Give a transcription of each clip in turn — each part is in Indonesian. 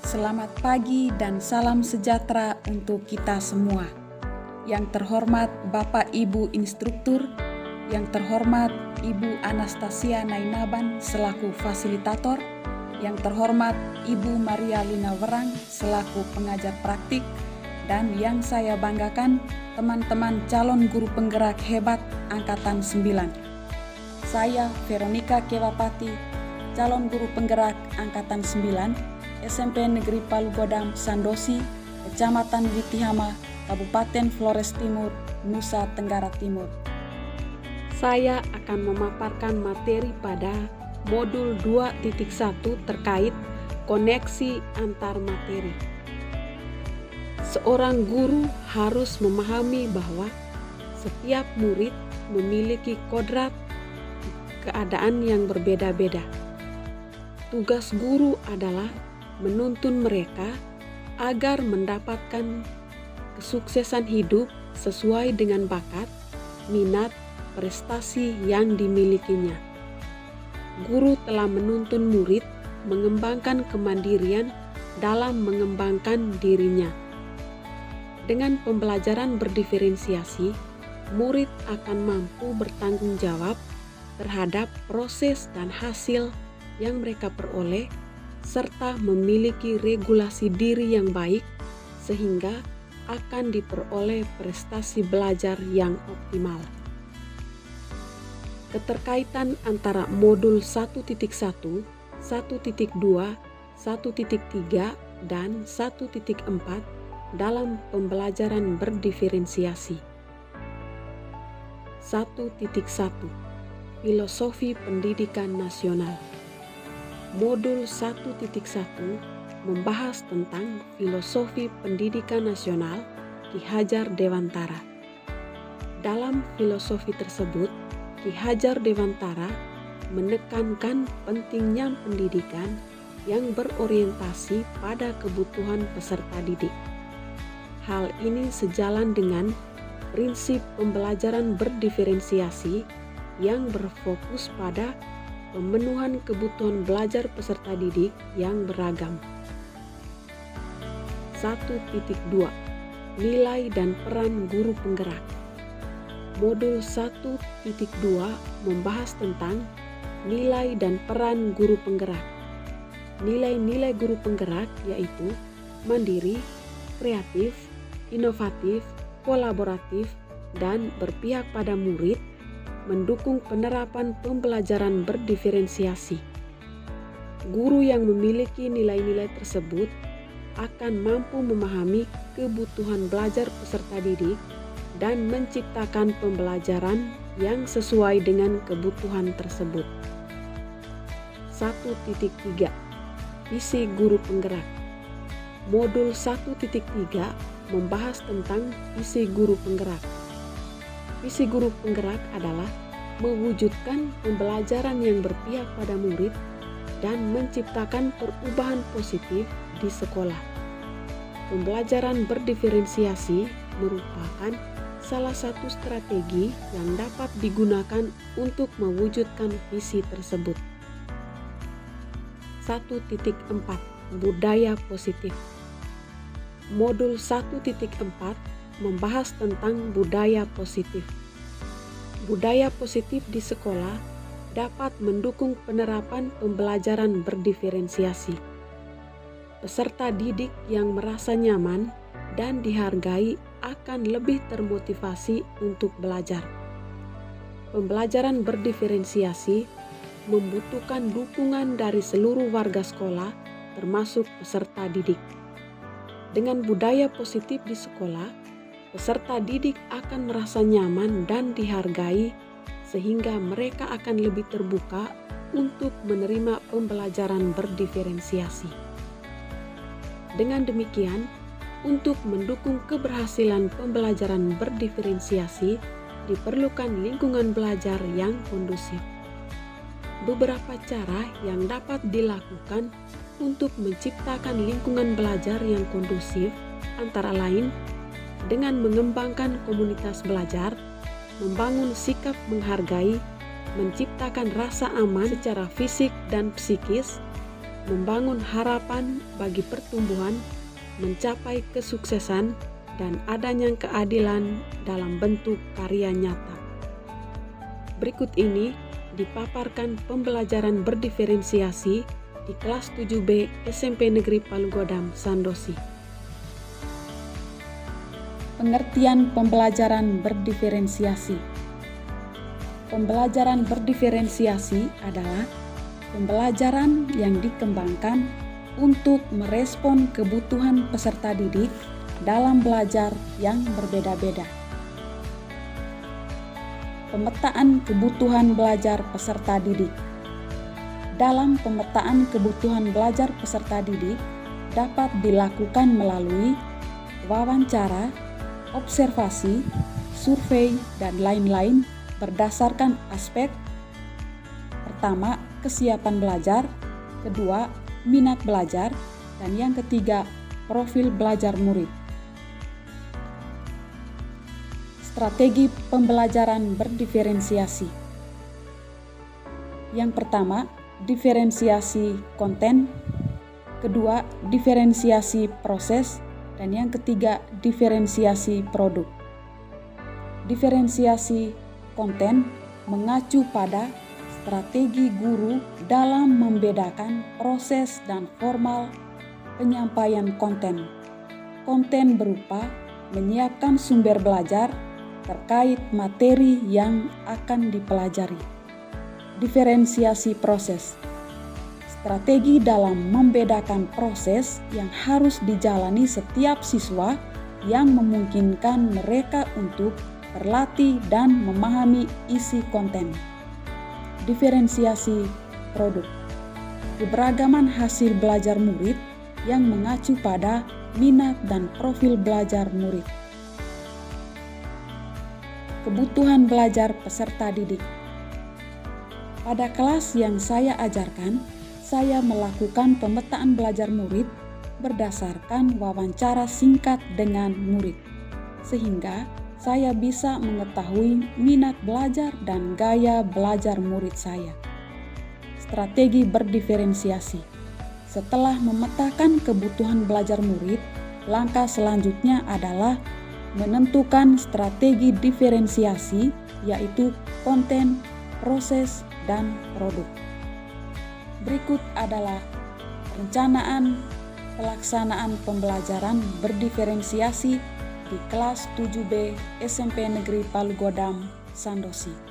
Selamat pagi dan salam sejahtera untuk kita semua. Yang terhormat Bapak Ibu Instruktur, yang terhormat Ibu Anastasia Nainaban selaku fasilitator, yang terhormat Ibu Maria Lina Werang selaku pengajar praktik, dan yang saya banggakan teman-teman calon guru penggerak hebat Angkatan 9. Saya Veronica Kewapati, calon guru penggerak Angkatan 9, SMP Negeri Palu Godam Sandosi, Kecamatan Witihama, Kabupaten Flores Timur, Nusa Tenggara Timur. Saya akan memaparkan materi pada modul 2.1 terkait koneksi antar materi. Seorang guru harus memahami bahwa setiap murid memiliki kodrat keadaan yang berbeda-beda. Tugas guru adalah menuntun mereka agar mendapatkan kesuksesan hidup sesuai dengan bakat, minat, prestasi yang dimilikinya. Guru telah menuntun murid mengembangkan kemandirian dalam mengembangkan dirinya. Dengan pembelajaran berdiferensiasi, murid akan mampu bertanggung jawab terhadap proses dan hasil yang mereka peroleh, serta memiliki regulasi diri yang baik sehingga akan diperoleh prestasi belajar yang optimal. Keterkaitan antara modul 1.1, 1.2, 1.3, dan 1.4 dalam pembelajaran berdiferensiasi. 1.1 Filosofi Pendidikan Nasional. Modul 1.1 membahas tentang filosofi pendidikan nasional Ki Hajar Dewantara. Dalam filosofi tersebut, Ki Hajar Dewantara menekankan pentingnya pendidikan yang berorientasi pada kebutuhan peserta didik. Hal ini sejalan dengan prinsip pembelajaran berdiferensiasi yang berfokus pada pemenuhan kebutuhan belajar peserta didik yang beragam. 1.2 Nilai dan peran guru penggerak. Modul 1.2 membahas tentang nilai dan peran guru penggerak. Nilai-nilai guru penggerak yaitu mandiri, kreatif, inovatif, kolaboratif, dan berpihak pada murid, mendukung penerapan pembelajaran berdiferensiasi. Guru yang memiliki nilai-nilai tersebut akan mampu memahami kebutuhan belajar peserta didik dan menciptakan pembelajaran yang sesuai dengan kebutuhan tersebut. 1.3 Visi Guru Penggerak. Modul 1.3 membahas tentang visi guru penggerak. Visi guru penggerak adalah mewujudkan pembelajaran yang berpihak pada murid dan menciptakan perubahan positif di sekolah. Pembelajaran berdiferensiasi merupakan salah satu strategi yang dapat digunakan untuk mewujudkan visi tersebut. 1.4 Budaya Positif. Modul 1.4 membahas tentang budaya positif. Budaya positif di sekolah dapat mendukung penerapan pembelajaran berdiferensiasi. Peserta didik yang merasa nyaman dan dihargai akan lebih termotivasi untuk belajar. Pembelajaran berdiferensiasi membutuhkan dukungan dari seluruh warga sekolah, termasuk peserta didik. Dengan budaya positif di sekolah, peserta didik akan merasa nyaman dan dihargai sehingga mereka akan lebih terbuka untuk menerima pembelajaran berdiferensiasi. Dengan demikian, untuk mendukung keberhasilan pembelajaran berdiferensiasi, diperlukan lingkungan belajar yang kondusif. Beberapa cara yang dapat dilakukan untuk menciptakan lingkungan belajar yang kondusif antara lain dengan mengembangkan komunitas belajar, membangun sikap menghargai, menciptakan rasa aman secara fisik dan psikis, membangun harapan bagi pertumbuhan, mencapai kesuksesan, dan adanya keadilan dalam bentuk karya nyata. Berikut ini dipaparkan pembelajaran berdiferensiasi di kelas 7B SMP Negeri Palugodam, Sandosi. Pengertian pembelajaran berdiferensiasi. Pembelajaran berdiferensiasi adalah pembelajaran yang dikembangkan untuk merespon kebutuhan peserta didik dalam belajar yang berbeda-beda. Pemetaan kebutuhan belajar peserta didik. Dalam pemetaan kebutuhan belajar peserta didik dapat dilakukan melalui wawancara, observasi, survei, dan lain-lain berdasarkan aspek pertama, kesiapan belajar, kedua, minat belajar, dan yang ketiga, profil belajar murid. Strategi pembelajaran berdiferensiasi. Yang pertama, diferensiasi konten, kedua, diferensiasi proses, dan yang ketiga, diferensiasi produk. Diferensiasi konten mengacu pada strategi guru dalam membedakan proses dan formal penyampaian konten. Konten berupa menyiapkan sumber belajar terkait materi yang akan dipelajari. Diferensiasi proses. Strategi dalam membedakan proses yang harus dijalani setiap siswa yang memungkinkan mereka untuk berlatih dan memahami isi konten. Diferensiasi produk. Keberagaman hasil belajar murid yang mengacu pada minat dan profil belajar murid. Kebutuhan belajar peserta didik. Pada kelas yang saya ajarkan, saya melakukan pemetaan belajar murid berdasarkan wawancara singkat dengan murid, sehingga saya bisa mengetahui minat belajar dan gaya belajar murid saya. Strategi berdiferensiasi. Setelah memetakan kebutuhan belajar murid, langkah selanjutnya adalah menentukan strategi diferensiasi, yaitu konten, proses, dan produk. Berikut adalah perencanaan pelaksanaan pembelajaran berdiferensiasi di kelas 7B SMP Negeri Palugodam, Sandosi.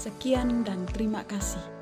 Sekian dan terima kasih.